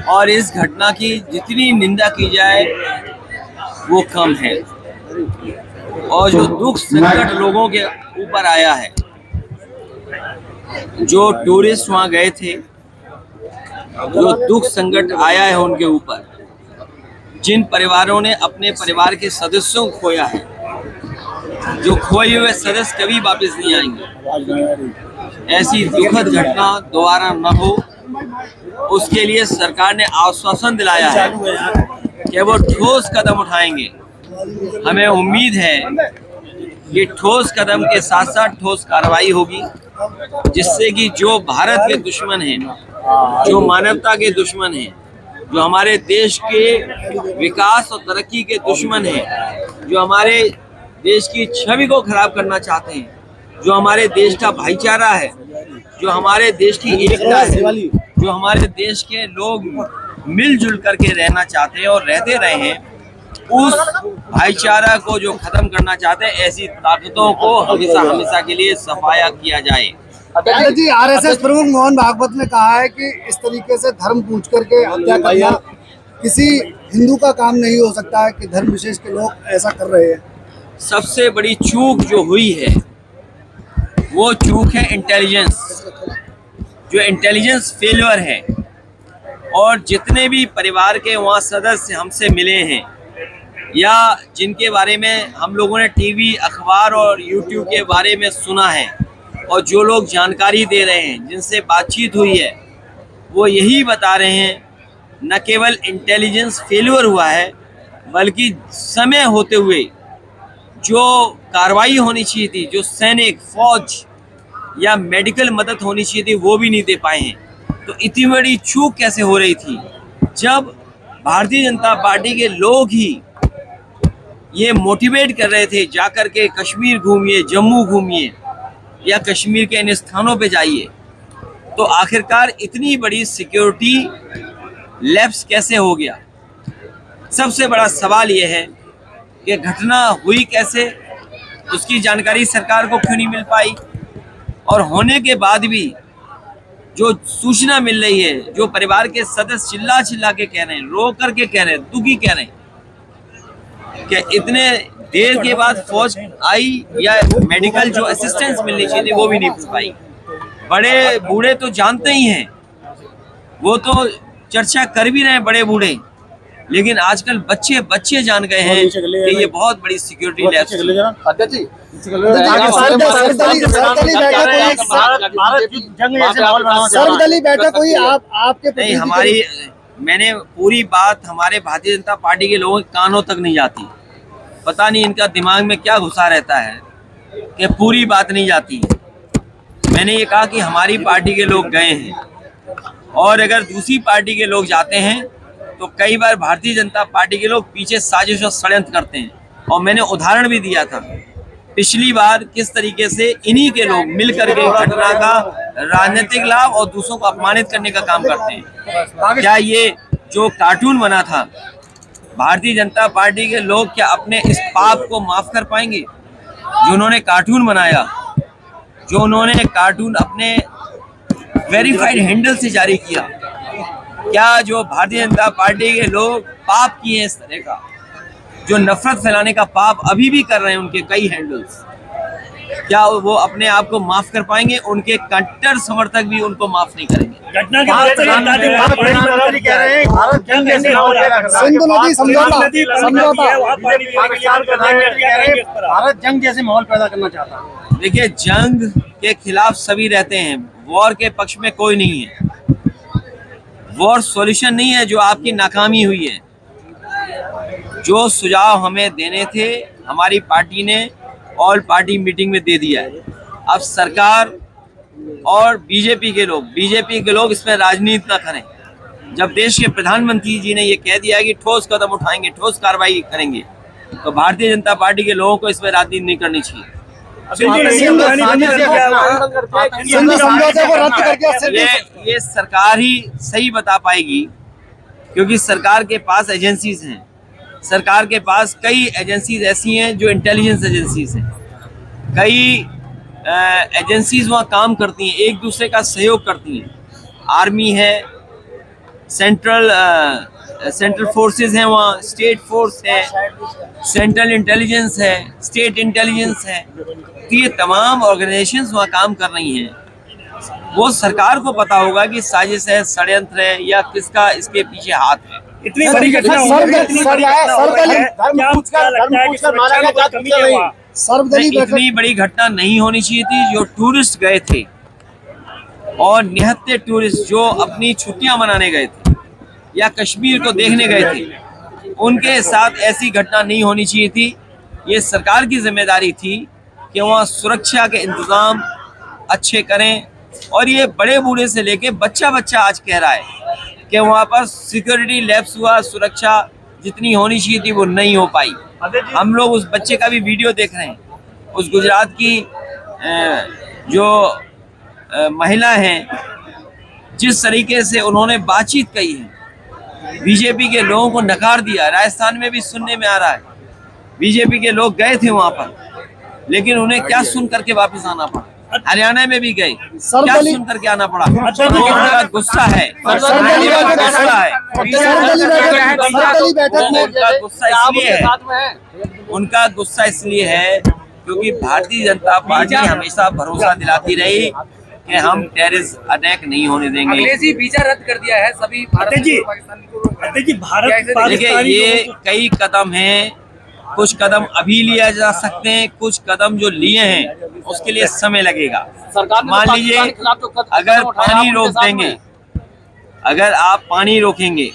और इस घटना की जितनी निंदा की जाए वो कम है। और जो दुख संकट लोगों के ऊपर आया है, जो टूरिस्ट वहाँ गए थे, जो दुख संकट आया है उनके ऊपर, जिन परिवारों ने अपने परिवार के सदस्यों को खोया है, जो खोए हुए सदस्य कभी वापस नहीं आएंगे, ऐसी दुखद घटना दोबारा न हो, उसके लिए सरकार ने आश्वासन दिलाया है कि वो ठोस कदम उठाएंगे। हमें उम्मीद है कि ठोस कदम के साथ साथ ठोस कार्रवाई होगी, जिससे कि जो भारत के दुश्मन हैं, जो मानवता के दुश्मन हैं, जो हमारे देश के विकास और तरक्की के दुश्मन हैं, जो हमारे देश की छवि को खराब करना चाहते हैं, जो हमारे देश का भाईचारा है, जो हमारे देश की एकता है, जो हमारे देश के लोग मिलजुल करके रहना चाहते हैं और रहते रहे हैं, उस भाईचारा को जो खत्म करना चाहते हैं, ऐसी ताकतों को हमेशा हमेशा के लिए सफाया किया जाए। जी, आरएसएस प्रमुख मोहन भागवत ने कहा है कि इस तरीके से धर्म पूछ करके हत्या करना किसी हिंदू का काम नहीं हो सकता है कि धर्म विशेष के लोग ऐसा कर रहे हैं। सबसे बड़ी चूक जो हुई है वो चूक है इंटेलिजेंस, जो इंटेलिजेंस फेलियर है। और जितने भी परिवार के वहाँ सदस्य हमसे मिले हैं या जिनके बारे में हम लोगों ने टीवी, अखबार और यूट्यूब के बारे में सुना है, और जो लोग जानकारी दे रहे हैं, जिनसे बातचीत हुई है, वो यही बता रहे हैं न केवल इंटेलिजेंस फेलियर हुआ है, बल्कि समय होते हुए जो कार्रवाई होनी चाहिए थी, जो सैनिक, फौज या मेडिकल मदद होनी चाहिए थी, वो भी नहीं दे पाए हैं। तो इतनी बड़ी चूक कैसे हो रही थी, जब भारतीय जनता पार्टी के लोग ही ये मोटिवेट कर रहे थे जाकर के कश्मीर घूमिए, जम्मू घूमिए या कश्मीर के इन स्थानों पे जाइए, तो आखिरकार इतनी बड़ी सिक्योरिटी लैप्स कैसे हो गया। सबसे बड़ा सवाल ये है कि घटना हुई कैसे, उसकी जानकारी सरकार को क्यों नहीं मिल पाई, और होने के बाद भी जो सूचना मिल रही है, जो परिवार के सदस्य चिल्ला चिल्ला के कह रहे हैं, रो करके कह रहे हैं, दुखी कह रहे हैं कि इतने देर के बाद फौज आई या मेडिकल जो असिस्टेंस मिलनी चाहिए थी वो भी नहीं मिल पाई। बड़े बूढ़े तो जानते ही हैं, वो तो चर्चा कर भी रहे हैं बड़े बूढ़े, लेकिन आजकल बच्चे जान गए हैं कि ये बहुत बड़ी सिक्योरिटी लैप्स। नहीं, हमारी, मैंने पूरी बात हमारे भारतीय जनता पार्टी के लोगों के कानों तक नहीं जाती। पता नहीं इनका दिमाग में क्या घुसा रहता है कि पूरी बात नहीं जाती। मैंने ये कहा कि हमारी पार्टी के लोग गए हैं, और अगर दूसरी पार्टी के लोग जाते हैं तो कई बार भारतीय जनता पार्टी के लोग पीछे साजिश और षड्यंत्र करते हैं। और मैंने उदाहरण भी दिया था पिछली बार किस तरीके से इन्हीं के लोग मिलकर के घटना का राजनीतिक लाभ और दूसरों को अपमानित करने का काम करते हैं। क्या ये जो कार्टून बना था, भारतीय जनता पार्टी के लोग क्या अपने इस पाप को माफ कर पाएंगे? जो उन्होंने कार्टून बनाया, जो उन्होंने कार्टून अपने वेरीफाइड हैंडल से जारी किया, क्या जो भारतीय जनता पार्टी के लोग पाप किए इस तरह का, जो नफरत फैलाने का पाप अभी भी कर रहे हैं उनके कई हैंडल्स, क्या वो अपने आप को माफ कर पाएंगे? उनके कट्टर समर्थक भी उनको माफ नहीं करेंगे। घटना के कह रहे हैं भारत जंग जैसे माहौल पैदा करना चाहता है। देखिए, जंग के खिलाफ सभी रहते हैं, वॉर के पक्ष में कोई नहीं है। वॉर सॉल्यूशन नहीं है जो आपकी नाकामी हुई है। जो सुझाव हमें देने थे हमारी पार्टी ने ऑल पार्टी मीटिंग में दे दिया है। अब सरकार और बीजेपी के लोग इसमें राजनीति ना करें। जब देश के प्रधानमंत्री जी ने ये कह दिया है कि ठोस कदम उठाएंगे, ठोस कार्रवाई करेंगे, तो भारतीय जनता पार्टी के लोगों को इसमें राजनीति नहीं करनी चाहिए। ये सरकार ही सही बता पाएगी, क्योंकि सरकार के पास एजेंसीज हैं। सरकार के पास कई एजेंसीज ऐसी हैं जो इंटेलिजेंस एजेंसीज हैं। कई एजेंसीज वहाँ काम करती हैं, एक दूसरे का सहयोग करती हैं। आर्मी है, सेंट्रल फोर्सेस हैं वहाँ, स्टेट फोर्स है, सेंट्रल इंटेलिजेंस है, स्टेट इंटेलिजेंस है। तो ये तमाम ऑर्गेनाइजेशंस वहाँ काम कर रही हैं। वो सरकार को पता होगा कि साजिश है, षड्यंत्र है या किसका इसके पीछे हाथ है। इतनी बड़ी घटना हो रही है, इतनी बड़ी घटना हो रही है, क्या आपको लगता है कि सुरक्षा में कोई कमी है वहाँ? सर्वदलीय बैठक इतनी बड़ी घटना नहीं होनी चाहिए थी। जो टूरिस्ट गए थे और निहत्थे टूरिस्ट जो अपनी छुट्टियां मनाने गए थे या कश्मीर को देखने गए थे, उनके साथ ऐसी घटना नहीं होनी चाहिए थी। ये सरकार की जिम्मेदारी थी कि वहाँ सुरक्षा के इंतजाम अच्छे करें। और ये बड़े बूढ़े से लेके बच्चा आज कह रहा है कि वहाँ पर सिक्योरिटी लैप्स हुआ, सुरक्षा जितनी होनी चाहिए थी वो नहीं हो पाई। हम लोग उस बच्चे का भी वीडियो देख रहे हैं। उस गुजरात की जो महिला हैं, जिस तरीके से उन्होंने बातचीत कही है, बीजेपी के लोगों को नकार दिया। राजस्थान में भी सुनने में आ रहा है बीजेपी के लोग गए थे वहां पर, लेकिन उन्हें क्या सुन करके वापस आना पड़ा। हरियाणा में भी गए, क्या सुन करके आना पड़ा। उनका गुस्सा है, उनका गुस्सा इसलिए है क्योंकि भारतीय जनता पार्टी हमेशा भरोसा दिलाती रही कि हम टेररिस्ट अटैक नहीं होने देंगे। अंग्रेजी वीजा रद्द कर दिया है सभी भारत और पाकिस्तानी को। देखिए, ये कई कदम हैं। कुछ कदम अभी लिया जा सकते हैं, कुछ कदम जो लिए हैं उसके लिए समय लगेगा। मान लीजिए अगर पानी रोक देंगे, अगर आप पानी रोकेंगे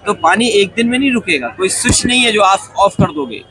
तो पानी एक दिन में नहीं रुकेगा। कोई स्विच नहीं है जो आप ऑफ कर दोगे।